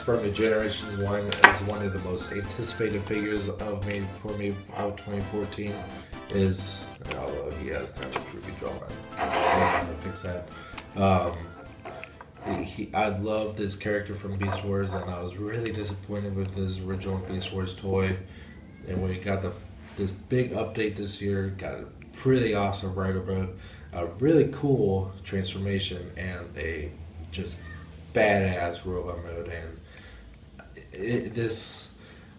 from the Generations 1 is one of the most anticipated figures for me out 2014 is, although he has kind of a droopy jawline. I'm gonna fix that. I love this character from Beast Wars, and I was really disappointed with his original Beast Wars toy. And we got this big update this year, got a pretty awesome rider mode, a really cool transformation, and a just badass robot mode. And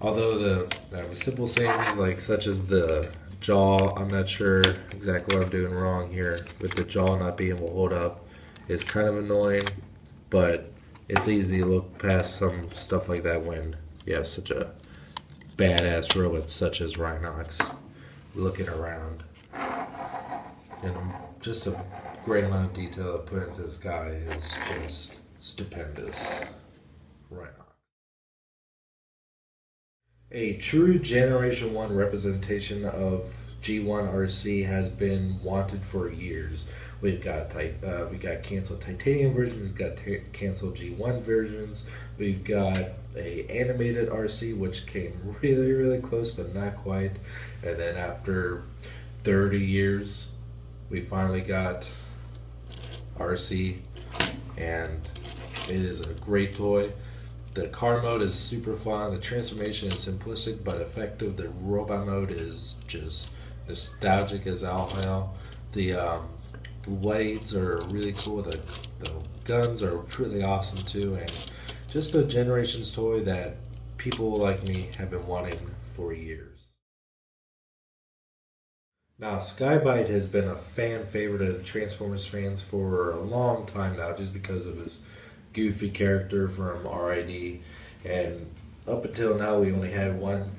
although the simple things like such as the jaw, I'm not sure exactly what I'm doing wrong here with the jaw not being able to hold up, is kind of annoying, but it's easy to look past some stuff like that when you have such a badass robot such as Rhinox looking around. And just a great amount of detail put into this guy is just stupendous. Rhinox. A true Generation 1 representation of G1 Arcee has been wanted for years. We got canceled Titanium versions, we've got canceled G1 versions, we've got a animated Arcee which came really, really close but not quite, and then after 30 years we finally got Arcee, and it is a great toy. The car mode is super fun, the transformation is simplistic but effective, the robot mode is just nostalgic as all hell. The blades are really cool, the guns are really awesome too, and just a Generations toy that people like me have been wanting for years. Now, Sky-Byte has been a fan favorite of the Transformers fans for a long time now, just because of his goofy character from RID, and up until now we only had one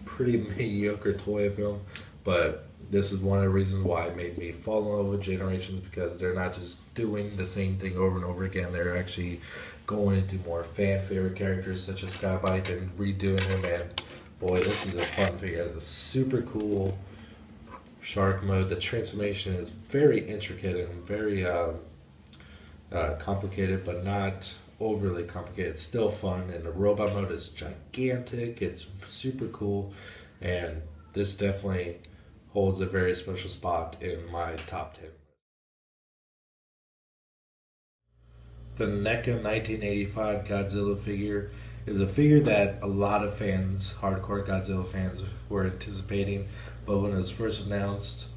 pretty mediocre toy of him, but this is one of the reasons why it made me fall in love with Generations, because they're not just doing the same thing over and over again, they're actually going into more fan favorite characters such as Sky-Byte and redoing him, and boy, this is a fun figure. It's a super cool shark mode. The transformation is very intricate and very complicated, but not overly complicated. It's still fun, and the robot mode is gigantic. It's super cool, and this definitely holds a very special spot in my top 10. The NECA 1985 Godzilla figure is a figure that a lot of fans, hardcore Godzilla fans, were anticipating, but when it was first announced,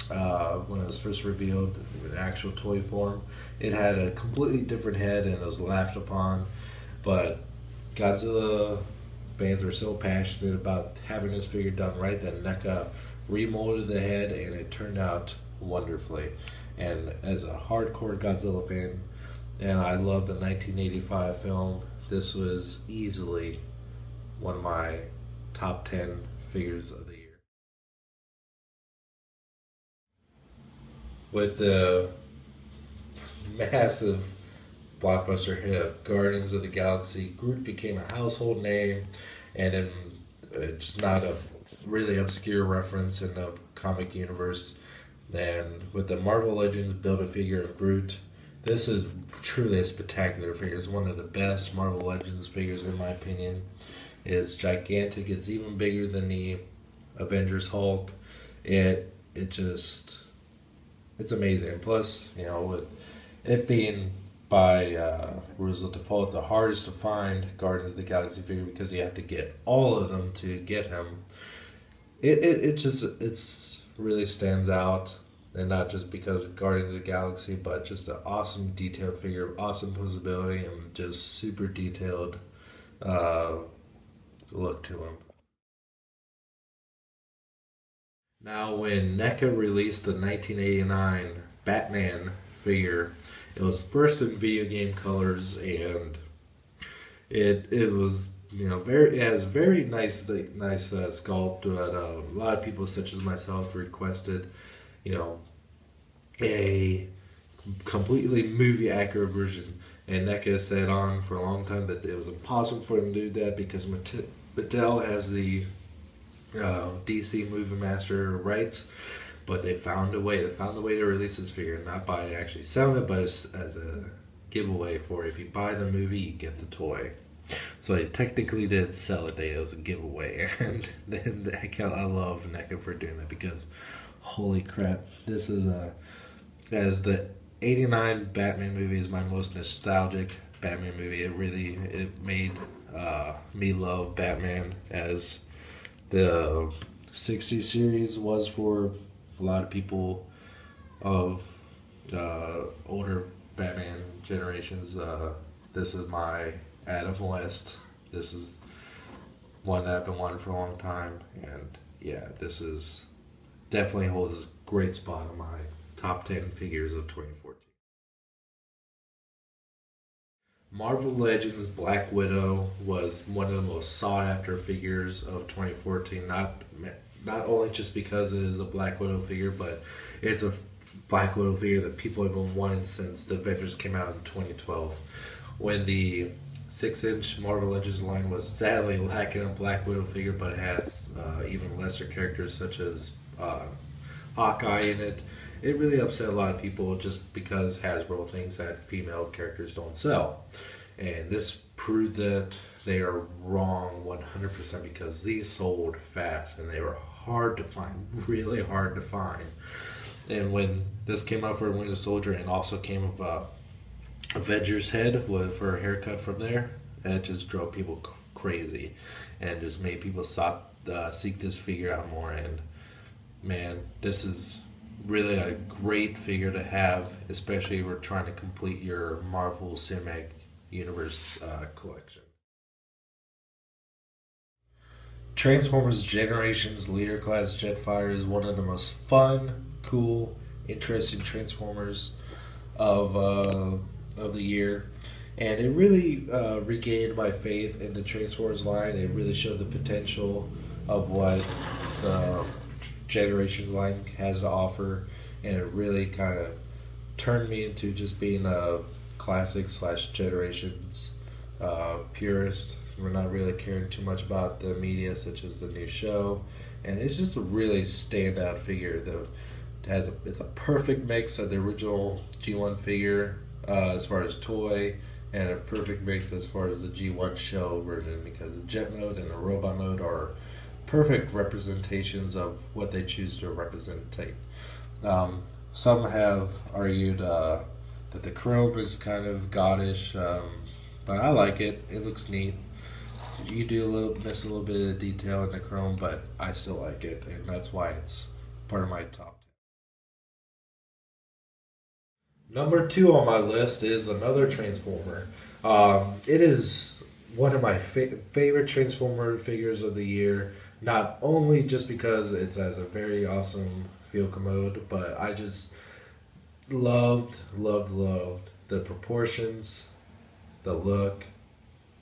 when it was first revealed in actual toy form, it had a completely different head and it was laughed upon. But Godzilla fans were so passionate about having this figure done right that NECA remolded the head, and it turned out wonderfully. And as a hardcore Godzilla fan, and I love the 1985 film, this was easily one of my top 10 figures of the year. With the massive blockbuster hit of Guardians of the Galaxy, Groot became a household name, and just not a really obscure reference in the comic universe. And with the Marvel Legends Build-A-Figure of Groot, this is truly a spectacular figure. It's one of the best Marvel Legends figures in my opinion. It's gigantic. It's even bigger than the Avengers Hulk. It's amazing. Plus, you know, with it being by rules of default the hardest to find Guardians of the Galaxy figure, because you have to get all of them to get him. It's really stands out. And not just because of Guardians of the Galaxy, but just an awesome detailed figure, awesome posability, and just super detailed look to him. Now, when NECA released the 1989 Batman figure, it was first in video game colors, and it was, you know, it has very nice sculpt. But a lot of people, such as myself, requested, you know, a completely movie accurate version, and NECA said on for a long time that it was impossible for them to do that because Mattel has the DC Movie Master rights, but they found a way. They found a way to release this figure, not by actually selling it, but as a giveaway for if you buy the movie, you get the toy. So I technically did sell it. It was a giveaway, and then I love NECA for doing that because, holy crap, this is as the '89 Batman movie is my most nostalgic Batman movie. It made me love Batman as the '60s series was for a lot of people of older Batman generations. This is my Adam West. This is one that I've been wanting for a long time, and yeah, this is definitely holds a great spot on my top 10 figures of 2014. Marvel Legends Black Widow was one of the most sought after figures of 2014. Not only just because it is a Black Widow figure, but it's a Black Widow figure that people have been wanting since the Avengers came out in 2012. When the 6-inch Marvel Legends line was sadly lacking a Black Widow figure, but it has even lesser characters such as Hawkeye in it. It really upset a lot of people just because Hasbro thinks that female characters don't sell. And this proved that they are wrong 100% because these sold fast and they were hard to find, really hard to find. And when this came out for Winter Soldier and also came of Avengers head for her haircut from there, it just drove people crazy and just made people seek this figure out more. And man, this is really a great figure to have, especially if we're trying to complete your Marvel Cinematic Universe collection. Transformers Generations Leader Class Jetfire is one of the most fun, cool, interesting Transformers of the year, and it really regained my faith in the Transformers line. It really showed the potential of what the Generations line has to offer, and it really kind of turned me into just being a classic / Generations purist. We're not really caring too much about the media such as the new show, and it's just a really standout figure. It's a perfect mix of the original G1 figure as far as toy, and a perfect mix as far as the G1 show version, because the jet mode and the robot mode are perfect representations of what they choose to represent. Some have argued that the chrome is kind of godish, but I like it. It looks neat. You do miss a little bit of detail in the chrome, but I still like it, and that's why it's part of my top 10. Number 2 on my list is another Transformer. It is one of my favorite Transformer figures of the year, not only just because it has a very awesome vehicle mode, but I just loved the proportions, the look,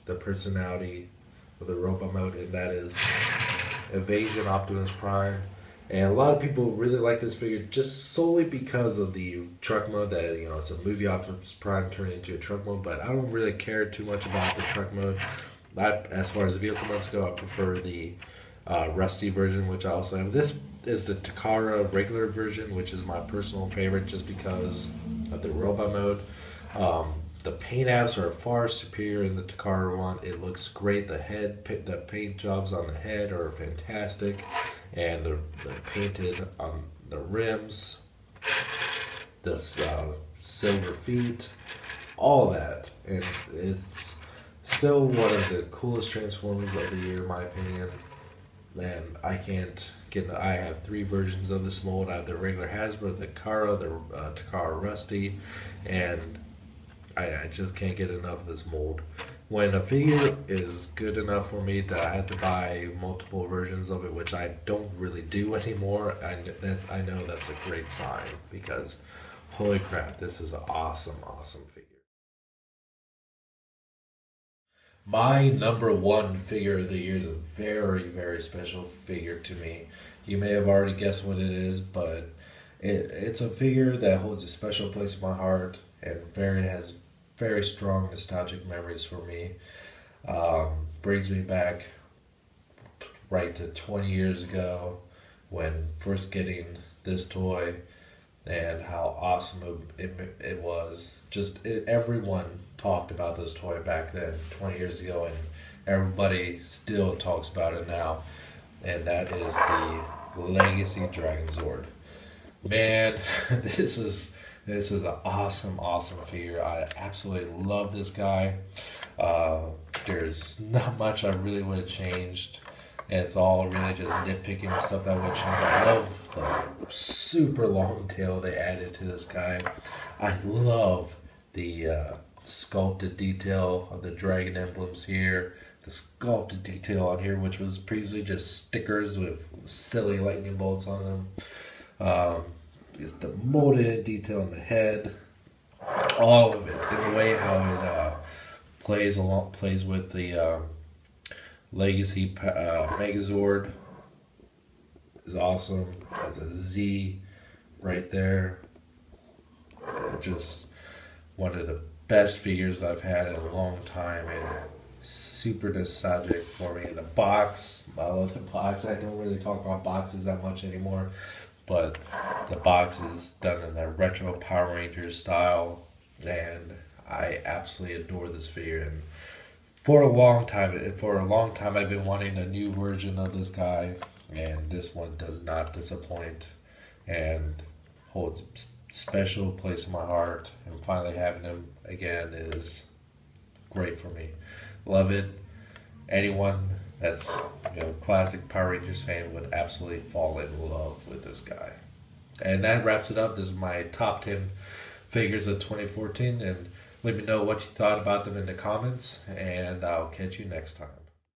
the personality of the robot mode, and that is Evasion Optimus Prime. And a lot of people really like this figure just solely because of the truck mode, that it's a movie Optimus Prime turned into a truck mode, but I don't really care too much about the truck mode. As far as vehicle modes go, I prefer the Rusty version, which I also have. This is the Takara regular version, which is my personal favorite just because of the robot mode. The paint apps are far superior in the Takara one. It looks great. The paint jobs on the head are fantastic, and the painted on the rims, the silver feet, all that, and it's still one of the coolest Transformers of the year in my opinion. And I have 3 versions of this mold. I have the regular Hasbro, the Takara, the Takara Rusty, and I just can't get enough of this mold. When a figure is good enough for me that I have to buy multiple versions of it, which I don't really do anymore, I know that's a great sign, because holy crap, this is an awesome figure. My number 1 figure of the year is a very, very special figure to me. You may have already guessed what it is, but it's a figure that holds a special place in my heart and has very strong nostalgic memories for me. Brings me back right to 20 years ago when first getting this toy, and how awesome it was. Everyone talked about this toy back then, 20 years ago, and everybody still talks about it now, and that is the Legacy Dragonzord. Man, this is an awesome figure. I absolutely love this guy. There's not much I really would have changed. And it's all really just nitpicking stuff that would change. I love the super long tail they added to this guy. I love the sculpted detail of the dragon emblems here. The sculpted detail on here, which was previously just stickers with silly lightning bolts on them. Is the molded detail on the head. All of it. In the way how it plays with the Legacy Megazord is awesome. Has a Z right there. Just one of the best figures I've had in a long time, and super nostalgic for me. In the box, I love the box. I don't really talk about boxes that much anymore, but the box is done in a retro Power Rangers style, and I absolutely adore this figure. And for a long time I've been wanting a new version of this guy, and this one does not disappoint and holds a special place in my heart. And finally having him again is great for me. Love it. Anyone that's classic Power Rangers fan would absolutely fall in love with this guy. And that wraps it up. This is my top 10 figures of 2014, and let me know what you thought about them in the comments, and I'll catch you next time.